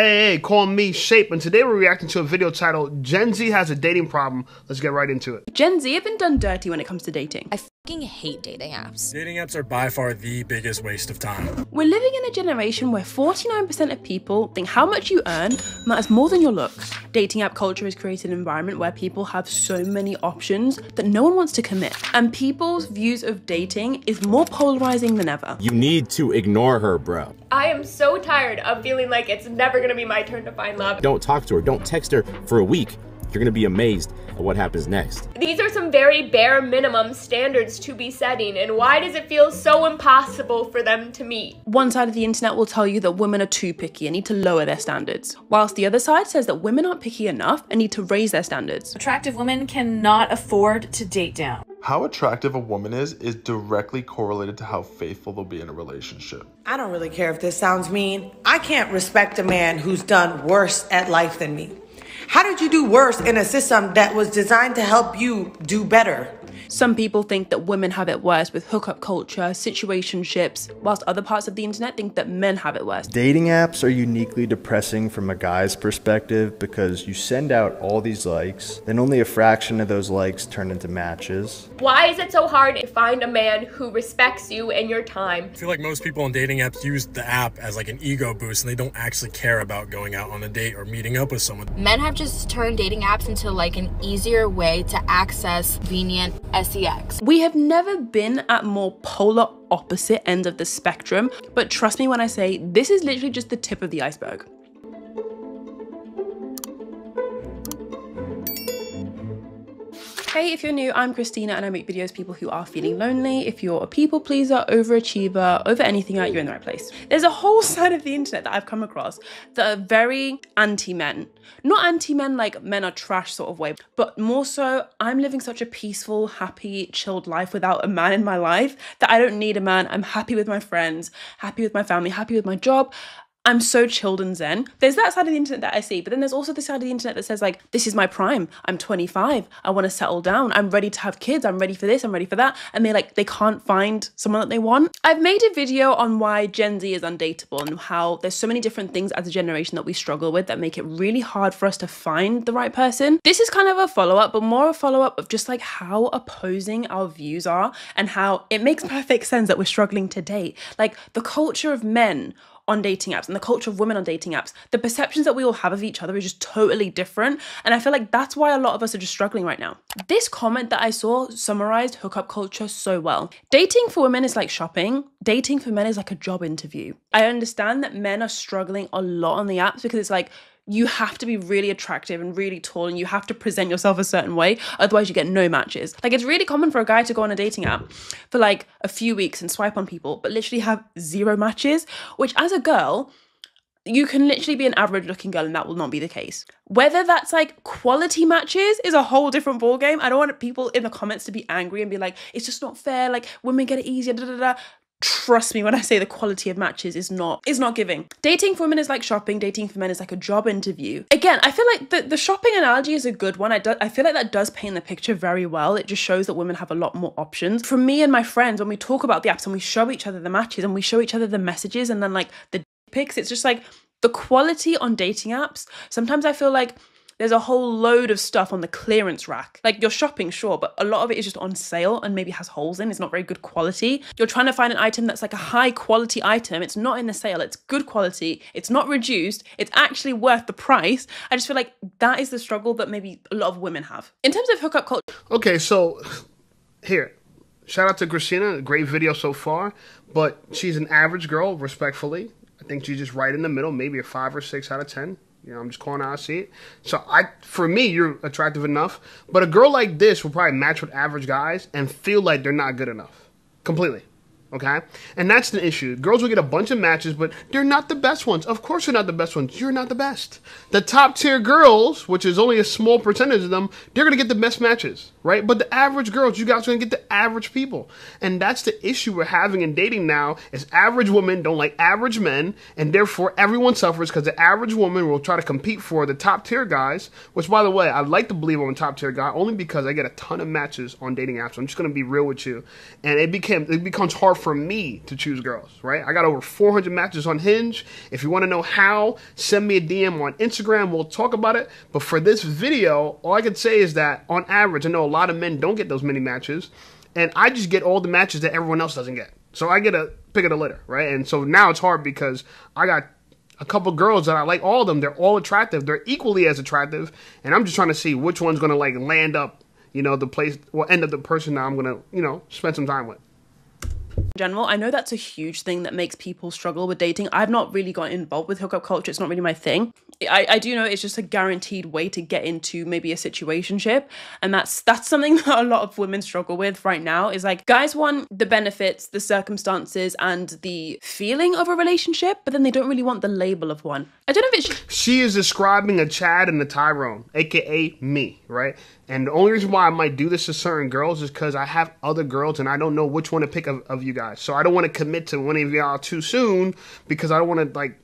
Hey, call me Shape, and today we're reacting to a video titled Gen Z has a dating problem. Let's get right into it. Gen Z have been done dirty when it comes to dating. I fucking hate dating apps. Dating apps are by far the biggest waste of time. We're living in a generation where 49% of people think how much you earn matters more than your looks. Dating app culture has created an environment where people have so many options that no one wants to commit. And people's views of dating is more polarizing than ever. You need to ignore her, bro. I am so tired of feeling like it's never gonna be my turn to find love. Don't talk to her. Don't text her for a week. You're gonna be amazed at what happens next. These are some very bare minimum standards to be setting, and why does it feel so impossible for them to meet? One side of the internet will tell you that women are too picky and need to lower their standards, whilst the other side says that women aren't picky enough and need to raise their standards. Attractive women cannot afford to date down. How attractive a woman is directly correlated to how faithful they'll be in a relationship. I don't really care if this sounds mean. I can't respect a man who's done worse at life than me. How did you do worse in a system that was designed to help you do better? Some people think that women have it worse with hookup culture, situationships, whilst other parts of the internet think that men have it worse. Dating apps are uniquely depressing from a guy's perspective because you send out all these likes, then only a fraction of those likes turn into matches. Why is it so hard to find a man who respects you and your time? I feel like most people on dating apps use the app as like an ego boost and they don't actually care about going out on a date or meeting up with someone. Men have just turned dating apps into like an easier way to access convenient sex. We have never been at more polar opposite ends of the spectrum, but trust me when I say this is literally just the tip of the iceberg. Hey, if you're new, I'm Christina and I make videos for people who are feeling lonely. If you're a people pleaser, overachiever, over anything out, you're in the right place. There's a whole side of the internet that I've come across that are very anti-men. Not anti-men like men are trash sort of way, but more so I'm living such a peaceful, happy, chilled life without a man in my life that I don't need a man. I'm happy with my friends, happy with my family, happy with my job. I'm so chilled and zen. There's that side of the internet that I see, but then there's also the side of the internet that says like, this is my prime. I'm 25. I want to settle down. I'm ready to have kids. I'm ready for this. I'm ready for that. And they can't find someone that they want. I've made a video on why Gen Z is undateable and how there's so many different things as a generation that we struggle with that make it really hard for us to find the right person. This is kind of a follow-up, but more a follow-up of just like how opposing our views are and how it makes perfect sense that we're struggling to date. Like the culture of men on dating apps and the culture of women on dating apps, the perceptions that we all have of each other is just totally different. And I feel like that's why a lot of us are just struggling right now. This comment that I saw summarized hookup culture so well. Dating for women is like shopping. Dating for men is like a job interview. I understand that men are struggling a lot on the apps because it's like, you have to be really attractive and really tall and you have to present yourself a certain way, otherwise you get no matches. Like it's really common for a guy to go on a dating app for like a few weeks and swipe on people, but literally have 0 matches, which as a girl, you can literally be an average looking girl and that will not be the case. Whether that's like quality matches is a whole different ballgame. I don't want people in the comments to be angry and be like, it's just not fair, like women get it easier, da da da. Trust me when I say the quality of matches is not giving. Dating for women is like shopping. Dating for men is like a job interview. Again, I feel like the shopping analogy is a good one. I feel like that does paint the picture very well. It just shows that women have a lot more options. For me and my friends, when we talk about the apps and we show each other the matches and we show each other the messages and then like the pics, it's just like the quality on dating apps. Sometimes I feel like there's a whole load of stuff on the clearance rack. Like you're shopping, sure, but a lot of it is just on sale and maybe has holes in. It's not very good quality. You're trying to find an item that's like a high quality item. It's not in the sale. It's good quality. It's not reduced. It's actually worth the price. I just feel like that is the struggle that maybe a lot of women have. In terms of hookup culture. Okay, so here, shout out to Christina. Great video so far, but she's an average girl, respectfully. I think she's just right in the middle, maybe a 5 or 6 out of 10. You know, I'm just calling out, I see it. So for me, you're attractive enough. But a girl like this will probably match with average guys and feel like they're not good enough. Completely. Okay? And that's the issue. Girls will get a bunch of matches, but they're not the best ones. Of course they're not the best ones. You're not the best. The top tier girls, which is only a small percentage of them, they're going to get the best matches, right? But the average girls, you guys are going to get the average people. And that's the issue we're having in dating now is average women don't like average men, and therefore everyone suffers because the average woman will try to compete for the top tier guys, which, by the way, I'd like to believe I'm a top tier guy only because I get a ton of matches on dating apps. I'm just going to be real with you. And it becomes hard for me to choose girls, right? I got over 400 matches on Hinge. If you want to know how, send me a DM on Instagram. We'll talk about it. But for this video, all I can say is that on average, I know a lot of men don't get those many matches. And I just get all the matches that everyone else doesn't get. So I get a pick of the litter, right? And so now it's hard because I got a couple girls that I like, all of them. They're all attractive. They're equally as attractive. And I'm just trying to see which one's going to like land up, you know, the place, well, end up the person that I'm going to, you know, spend some time with. In general, I know that's a huge thing that makes people struggle with dating. I've not really got involved with hookup culture. It's not really my thing. I do know it's just a guaranteed way to get into maybe a situationship, and that's something that a lot of women struggle with right now. Is like, guys want the benefits, the circumstances, and the feeling of a relationship, but then they don't really want the label of one. I don't know if it's... She is describing a Chad and a Tyrone, aka me, right? And the only reason why I might do this to certain girls is because I have other girls and I don't know which one to pick of you guys. So I don't want to commit to one of y'all too soon because I don't want to, like,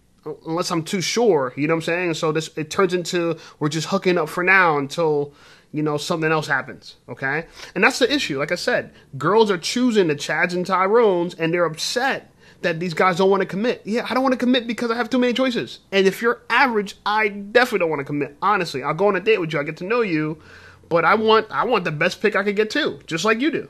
unless I'm too sure, you know what I'm saying? So it turns into we're just hooking up for now until, you know, something else happens, okay? And that's the issue. Like I said, girls are choosing the Chads and Tyrones and they're upset that these guys don't want to commit. Yeah, I don't want to commit because I have too many choices. And if you're average, I definitely don't want to commit. Honestly, I'll go on a date with you. I get to know you. But I want the best pick I could get too, just like you do.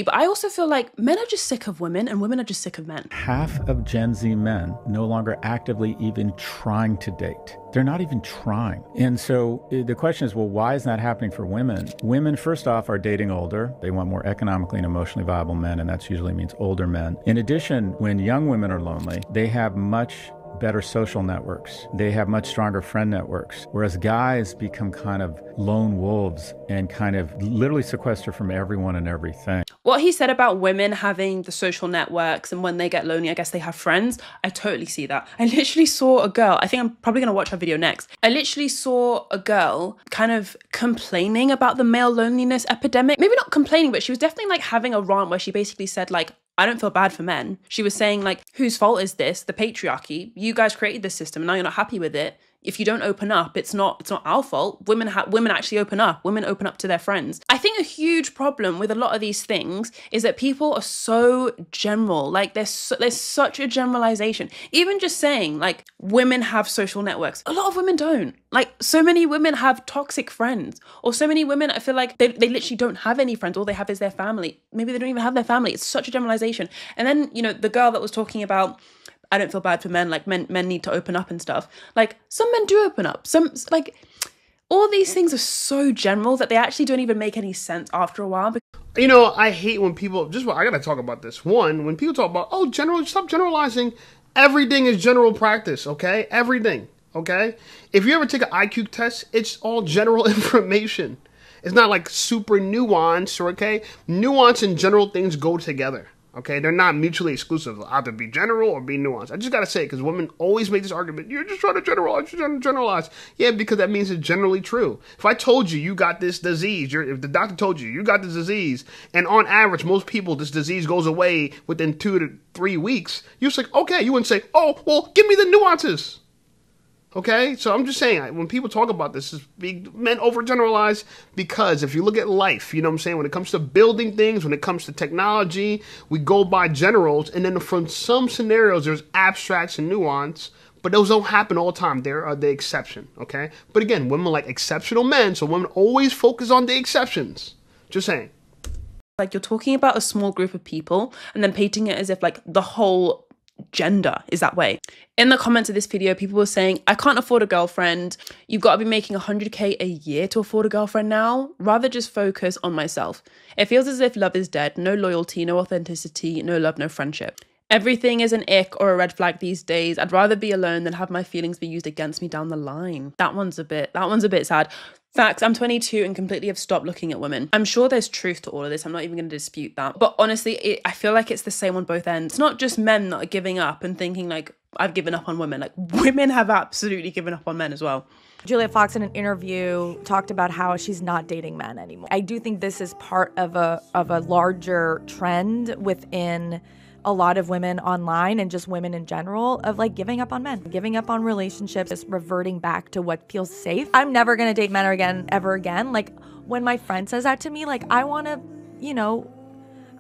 But I also feel like men are just sick of women and women are just sick of men. Half of Gen Z men no longer actively even trying to date. They're not even trying. And so the question is, well, why is that happening for women? Women, first off, are dating older. They want more economically and emotionally viable men, and that usually means older men. In addition, when young women are lonely, they have much better social networks. They have much stronger friend networks, whereas guys become kind of lone wolves and kind of literally sequester from everyone and everything. What he said about women having the social networks and when they get lonely, I guess they have friends, I totally see that. I literally saw a girl, I think I'm probably going to watch her video next. I literally saw a girl kind of complaining about the male loneliness epidemic. Maybe not complaining, but she was definitely like having a rant where she basically said like, I don't feel bad for men. She was saying like, whose fault is this? The patriarchy. You guys created this system and now you're not happy with it. If you don't open up, it's not our fault. Women actually open up. Women open up to their friends. I think a huge problem with a lot of these things is that people are so general. Like there's such a generalization. Even just saying like women have social networks. A lot of women don't. Like so many women have toxic friends, or so many women I feel like they literally don't have any friends. All they have is their family. Maybe they don't even have their family. It's such a generalization. And then, you know, the girl that was talking about, I don't feel bad for men, like men need to open up and stuff. Like some men do open up. Some, like, all these things are so general that they actually don't even make any sense after a while. You know, I hate when people, I gotta talk about this. One, when people talk about, oh, stop generalizing. Everything is general practice, okay? Everything, okay? If you ever take an IQ test, it's all general information. It's not like super nuanced, okay? Nuance and general things go together. Okay, they're not mutually exclusive. They'll either be general or be nuanced. I just gotta say it because women always make this argument. You're just trying to generalize. You're trying to generalize. Yeah, because that means it's generally true. If I told you got this disease, if the doctor told you got this disease, and on average most people this disease goes away within 2 to 3 weeks, you're just like, okay. You wouldn't say, oh, well, give me the nuances. Okay, so I'm just saying, when people talk about this, men overgeneralize because if you look at life, you know what I'm saying, when it comes to building things, when it comes to technology, we go by generals, and then from some scenarios, there's abstracts and nuance, but those don't happen all the time. They are the exception, okay? But again, women like exceptional men, so women always focus on the exceptions. Just saying. Like you're talking about a small group of people and then painting it as if like the whole gender is that way. In the comments of this video, people were saying, I can't afford a girlfriend. You've got to be making 100K a year to afford a girlfriend now. Rather just focus on myself. It feels as if love is dead. No loyalty, no authenticity, no love, no friendship. Everything is an ick or a red flag these days. I'd rather be alone than have my feelings be used against me down the line. That one's a bit sad. Facts, I'm 22 and completely have stopped looking at women. I'm sure there's truth to all of this. I'm not even going to dispute that. But honestly, I feel like it's the same on both ends. It's not just men that are giving up and thinking like, I've given up on women. Like women have absolutely given up on men as well. Julia Fox in an interview talked about how she's not dating men anymore. I do think this is part of a larger trend within a lot of women online and just women in general of like giving up on men, giving up on relationships, just reverting back to what feels safe. I'm never gonna date men ever again. Like when my friend says that to me, like I wanna, you know,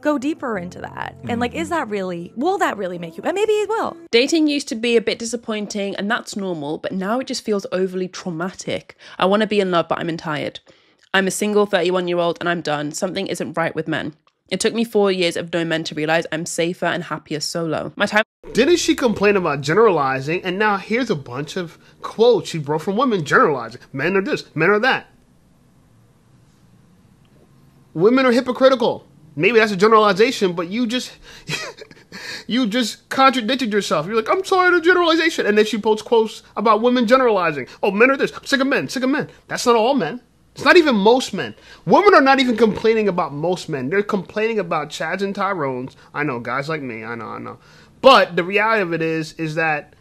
go deeper into that. And like, will that really make you, and maybe it will. Dating used to be a bit disappointing, and that's normal, but now it just feels overly traumatic. I want to be in love, but I'm tired. I'm a single 31-year-old and I'm done. Something isn't right with men. It took me 4 years of no men to realize I'm safer and happier solo. My time. Didn't she complain about generalizing? And now here's a bunch of quotes she wrote from women generalizing. Men are this, men are that. Women are hypocritical. Maybe that's a generalization, but you just contradicted yourself. You're like, I'm tired of generalization. And then she posts quotes about women generalizing. Oh, men are this. I'm sick of men, sick of men. That's not all men. It's not even most men. Women are not even complaining about most men. They're complaining about Chads and Tyrones. I know, guys like me. I know. But the reality of it is that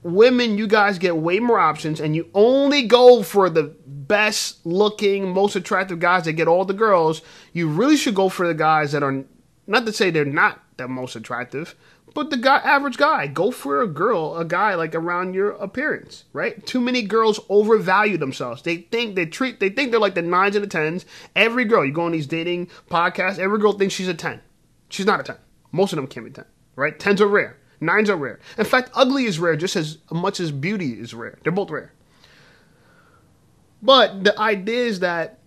women, you guys get way more options, and you only go for the best looking, most attractive guys that get all the girls. You really should go for the guys that are, not to say they're not the most attractive, but the average guy. Go for a guy like around your appearance, right? Too many girls overvalue themselves. They think they're like the 9s and the 10s. Every girl, you go on these dating podcasts, every girl thinks she's a 10. She's not a 10. Most of them can't be 10, right? 10s are rare. 9s are rare. In fact, ugly is rare just as much as beauty is rare. They're both rare. But the idea is that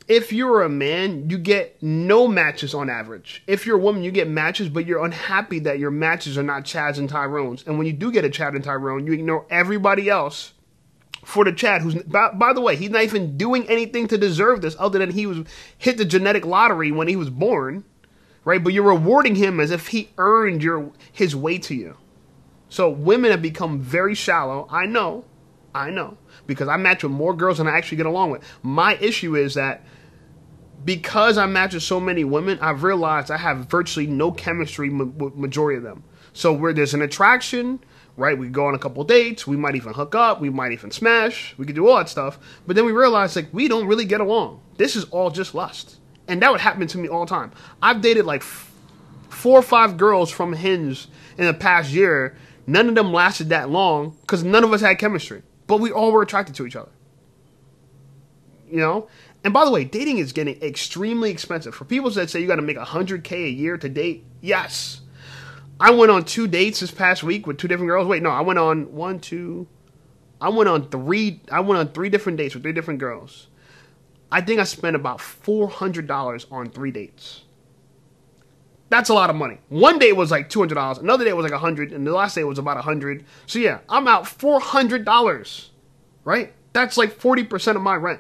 if you're a man, you get no matches on average. If you're a woman, you get matches, but you're unhappy that your matches are not Chads and Tyrones. And when you do get a Chad and Tyrone, you ignore everybody else for the Chad, who's, by the way, he's not even doing anything to deserve this other than he was hit the genetic lottery when he was born, right? But you're rewarding him as if he earned his way to you. So women have become very shallow. I know, because I match with more girls than I actually get along with. My issue is that because I match with so many women, I've realized I have virtually no chemistry with majority of them. So where there's an attraction, right, we go on a couple dates, we might even hook up, we might even smash, we could do all that stuff, but then we realize, like, we don't really get along. This is all just lust. And that would happen to me all the time. I've dated like 4 or 5 girls from Hinge in the past year. None of them lasted that long because none of us had chemistry, but we all were attracted to each other. You know? And by the way, dating is getting extremely expensive. For people that say you got to make $100K a year to date, yes. I went on 2 dates this past week with 2 different girls. Wait, no, I went on 3 different dates with 3 different girls. I think I spent about $400 on 3 dates. That's a lot of money. One day was like $200, another day was like $100, and the last day was about $100. So yeah, I'm out $400, right? That's like 40% of my rent.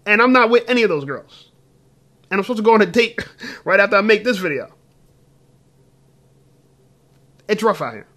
And I'm not with any of those girls. And I'm supposed to go on a date right after I make this video. It's rough out here.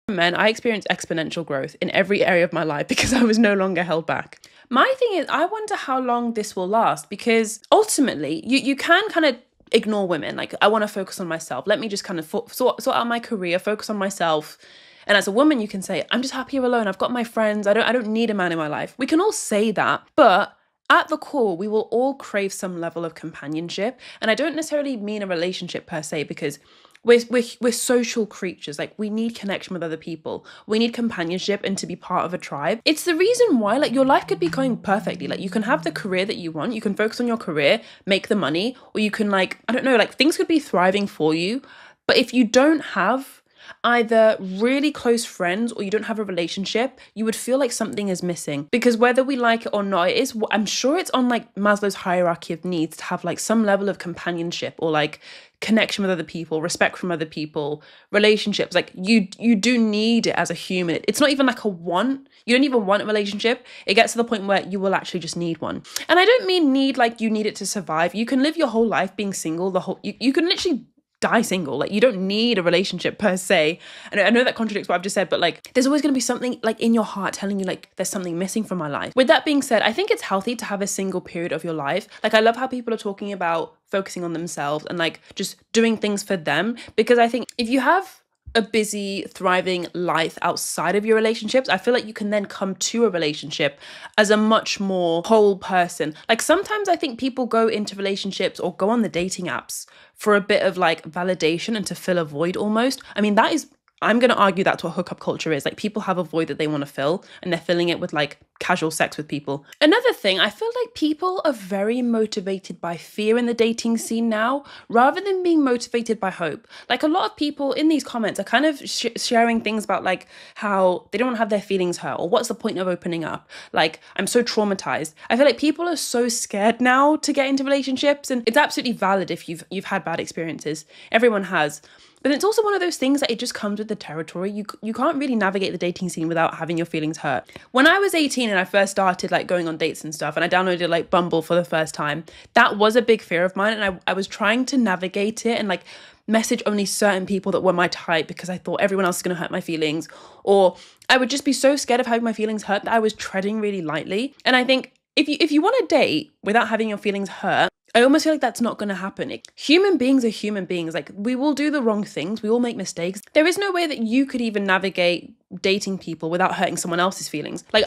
Men, I experienced exponential growth in every area of my life because I was no longer held back. My thing is, I wonder how long this will last, because ultimately you can kind of ignore women. Like, I want to focus on myself. Let me just kind of sort out my career, focus on myself. And as a woman, you can say, I'm just happier alone. I've got my friends. I don't need a man in my life. We can all say that, but at the core, we will all crave some level of companionship. And I don't necessarily mean a relationship per se, because we're social creatures. Like, we need connection with other people. We need companionship and to be part of a tribe. It's the reason why, like, your life could be going perfectly. Like, you can have the career that you want. You can focus on your career, make the money, or you can, like, I don't know, like, things could be thriving for you. But if you don't have either really close friends or you don't have a relationship, you would feel like something is missing. Because whether we like it or not, it is, I'm sure it's on like Maslow's hierarchy of needs to have like some level of companionship or like connection with other people, respect from other people, relationships. Like you do need it as a human. It's not even like a want. You don't even want a relationship. It gets to the point where you will actually just need one. And I don't mean need like you need it to survive. You can live your whole life being single. You can literally die single. Like, you don't need a relationship per se. And I know that contradicts what I've just said, but like, there's always going to be something like in your heart telling you like there's something missing from my life. With that being said, I think it's healthy to have a single period of your life. Like, I love how people are talking about focusing on themselves and like just doing things for them, because I think if you have a busy, thriving life outside of your relationships, I feel like you can then come to a relationship as a much more whole person. Like, sometimes I think people go into relationships or go on the dating apps for a bit of like validation and to fill a void almost. I mean, that is I'm going to argue that's what hookup culture is. Like, people have a void that they want to fill, and they're filling it with like casual sex with people. Another thing, I feel like people are very motivated by fear in the dating scene now, rather than being motivated by hope. Like, a lot of people in these comments are kind of sharing things about like how they don't want to have their feelings hurt, or what's the point of opening up? Like, I'm so traumatized. I feel like people are so scared now to get into relationships, and it's absolutely valid if you've had bad experiences. Everyone has. But it's also one of those things that it just comes with the territory. You can't really navigate the dating scene without having your feelings hurt. When I was 18 and I first started like going on dates and stuff, and I downloaded like Bumble for the first time, that was a big fear of mine. And I was trying to navigate it and like message only certain people that were my type, because I thought everyone else is going to hurt my feelings. Or I would just be so scared of having my feelings hurt that I was treading really lightly. And I think if you want to date without having your feelings hurt, I almost feel like that's not going to happen. Human beings are human beings. Like, we will do the wrong things. We all make mistakes. There is no way that you could even navigate dating people without hurting someone else's feelings. Like,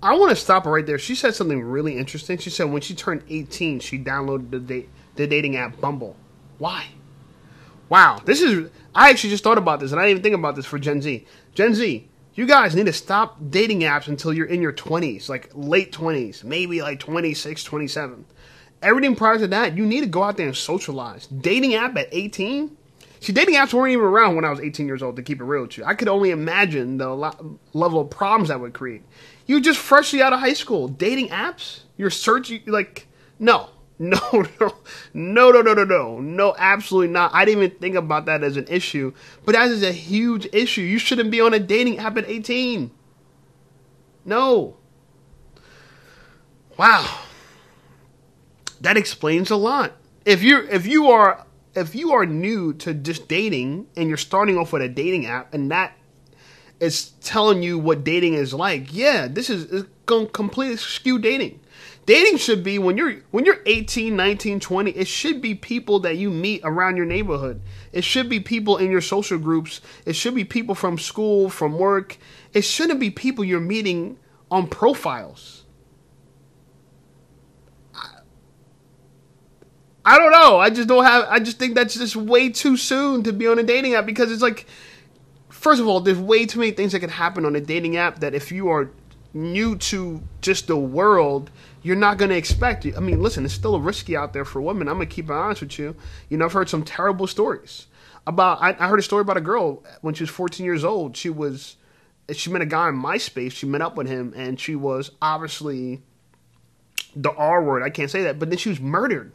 I want to stop her right there. She said something really interesting. She said when she turned 18, she downloaded the dating app Bumble. Why? Wow. I actually just thought about this, and I didn't even think about this for Gen Z. Gen Z, you guys need to stop dating apps until you're in your 20s, like late 20s, maybe like 26, 27. Everything prior to that, you need to go out there and socialize. Dating app at 18? See, dating apps weren't even around when I was 18 years old, to keep it real with you. I could only imagine the level of problems that would create. You just freshly out of high school. Dating apps? You're searching, like, no, absolutely not. I didn't even think about that as an issue. But that is a huge issue. You shouldn't be on a dating app at 18. No. Wow. That explains a lot. If you are new to just dating and you're starting off with a dating app and that is telling you what dating is like, yeah, this is going to completely skew dating. Dating should be when you're 18, 19, 20, it should be people that you meet around your neighborhood. It should be people in your social groups. It should be people from school, from work. It shouldn't be people you're meeting on profiles. I don't know. I just think that's just way too soon to be on a dating app, because it's like, first of all, there's way too many things that can happen on a dating app that if you are new to just the world, you're not going to expect it. I mean, listen, it's still risky out there for women. I'm going to keep it honest with you. You know, I've heard some terrible stories about, I heard a story about a girl when she was 14 years old. She met a guy on MySpace. She met up with him, and she was obviously the R word. I can't say that. But then she was murdered.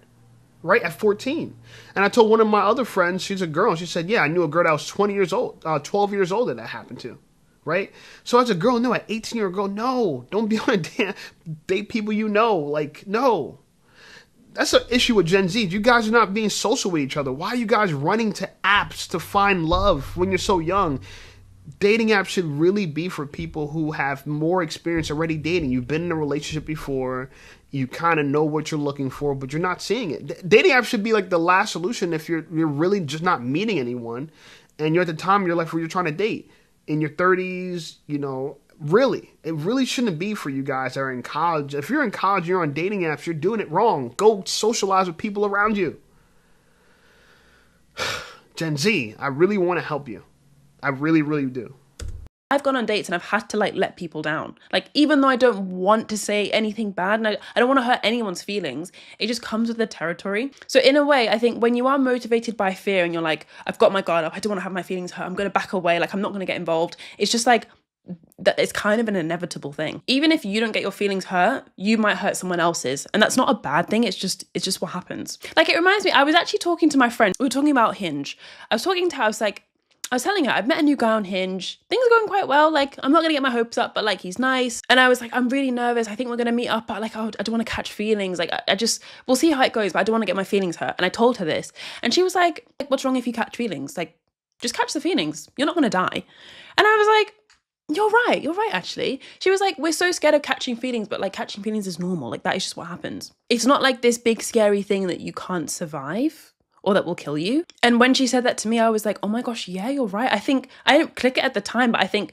Right at 14. And I told one of my other friends, she's a girl, and she said, yeah, I knew a girl that was 12 years old that happened to. Right? So as a girl, no, at 18-year-old girl, no, don't be on a date people you know. Like, no. That's an issue with Gen Z. You guys are not being social with each other. Why are you guys running to apps to find love when you're so young? Dating apps should really be for people who have more experience already dating. You've been in a relationship before. You kind of know what you're looking for, but you're not seeing it. Dating apps should be like the last solution if you're really just not meeting anyone, and you're at the time in your life where you're trying to date. In your 30s, you know, it really shouldn't be for you guys that are in college. If you're in college, you're on dating apps, you're doing it wrong. Go socialize with people around you. Gen Z, I really want to help you. I really, really do. I've gone on dates and I've had to like let people down. Like, even though I don't want to say anything bad and I don't want to hurt anyone's feelings, it just comes with the territory. So in a way, I think when you are motivated by fear and you're like, I've got my guard up, I don't want to have my feelings hurt, I'm going to back away, like I'm not going to get involved. It's just like, that it's kind of an inevitable thing. Even if you don't get your feelings hurt, you might hurt someone else's. And that's not a bad thing. It's just what happens. Like, it reminds me, I was actually talking to my friend. We were talking about Hinge. I was talking to her, I was telling her, I've met a new guy on Hinge. Things are going quite well. Like, I'm not going to get my hopes up, but like, he's nice. And I was like, I'm really nervous. I think we're going to meet up, but like, I don't want to catch feelings. Like, we'll see how it goes, but I don't want to get my feelings hurt. And I told her this. And she was like, what's wrong if you catch feelings? Like, just catch the feelings. You're not going to die. And I was like, you're right, actually. She was like, we're so scared of catching feelings, but like, catching feelings is normal. Like, that is just what happens. It's not like this big scary thing that you can't survive or that will kill you. And when she said that to me, I was like, oh my gosh, yeah, you're right. I think I didn't click it at the time, but I think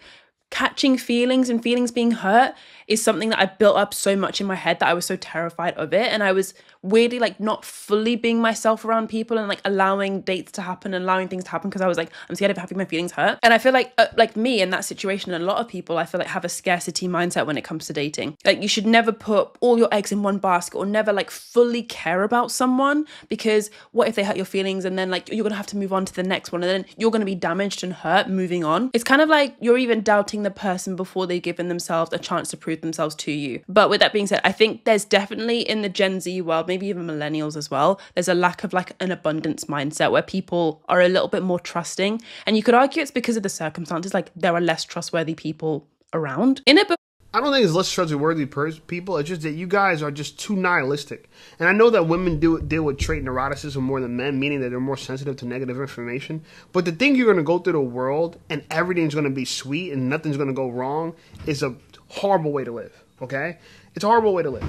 catching feelings and feelings being hurt is something that I built up so much in my head that I was so terrified of it. And I was weirdly like not fully being myself around people and like allowing dates to happen and allowing things to happen because I was like, I'm scared of having my feelings hurt. And I feel like me in that situation, and a lot of people I feel like have a scarcity mindset when it comes to dating. Like you should never put all your eggs in one basket or never like fully care about someone, because what if they hurt your feelings and then like you're gonna have to move on to the next one and then you're gonna be damaged and hurt moving on. It's kind of like you're even doubting the person before they've given themselves a chance to prove themselves to you. But with that being said, I think there's definitely in the Gen Z world, maybe even millennials as well, there's a lack of like an abundance mindset where people are a little bit more trusting. And you could argue it's because of the circumstances, like there are less trustworthy people around in it. But I don't think it's less trustworthy people. It's just that you guys are just too nihilistic. And I know that women deal with trait neuroticism more than men, meaning that they're more sensitive to negative information. But to think you're going to go through the world and everything's going to be sweet and nothing's going to go wrong is a horrible way to live, okay? It's a horrible way to live.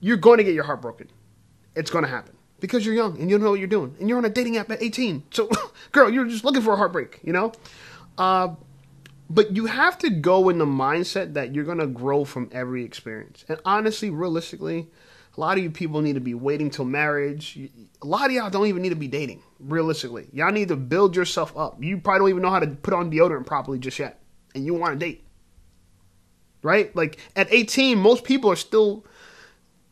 You're going to get your heart broken. It's going to happen because you're young and you don't know what you're doing. And you're on a dating app at 18. So, girl, you're just looking for a heartbreak, you know? But you have to go in the mindset that you're going to grow from every experience. And honestly, realistically, a lot of you people need to be waiting till marriage. A lot of y'all don't even need to be dating, realistically. Y'all need to build yourself up. You probably don't even know how to put on deodorant properly just yet. And you want to date. Right? Like at 18, most people are still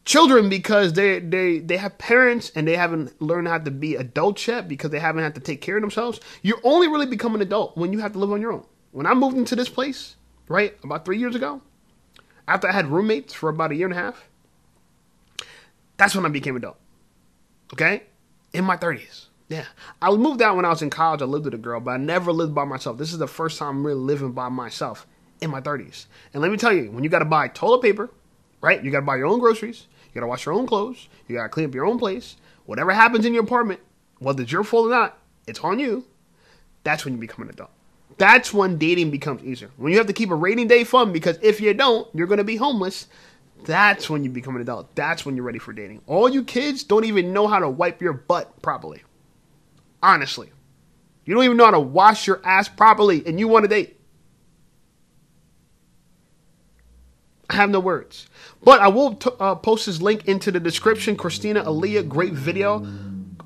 children because they have parents and they haven't learned how to be adults yet because they haven't had to take care of themselves. You only really become an adult when you have to live on your own. When I moved into this place, right, about 3 years ago, after I had roommates for about a year and a half, that's when I became adult, okay? In my 30s, yeah. I moved out when I was in college. I lived with a girl, but I never lived by myself. This is the first time I'm really living by myself in my 30s. And let me tell you, when you got to buy toilet paper, right, you got to buy your own groceries, you got to wash your own clothes, you got to clean up your own place, whatever happens in your apartment, whether it's your fault or not, it's on you. That's when you become an adult. That's when dating becomes easier. When you have to keep a rainy day fun because if you don't, you're going to be homeless. That's when you become an adult. That's when you're ready for dating. All you kids don't even know how to wipe your butt properly. Honestly. You don't even know how to wash your ass properly and you want to date. I have no words. But I will post this link into the description. Christina Aaliyah, great video.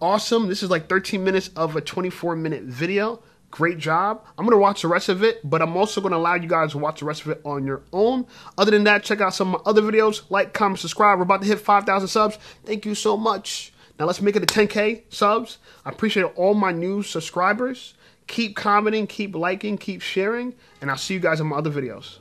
Awesome. This is like 13 minutes of a 24-minute video. Great job. I'm going to watch the rest of it, but I'm also going to allow you guys to watch the rest of it on your own. Other than that, check out some of my other videos. Like, comment, subscribe. We're about to hit 5,000 subs. Thank you so much. Now let's make it to 10K subs. I appreciate all my new subscribers. Keep commenting, keep liking, keep sharing, and I'll see you guys in my other videos.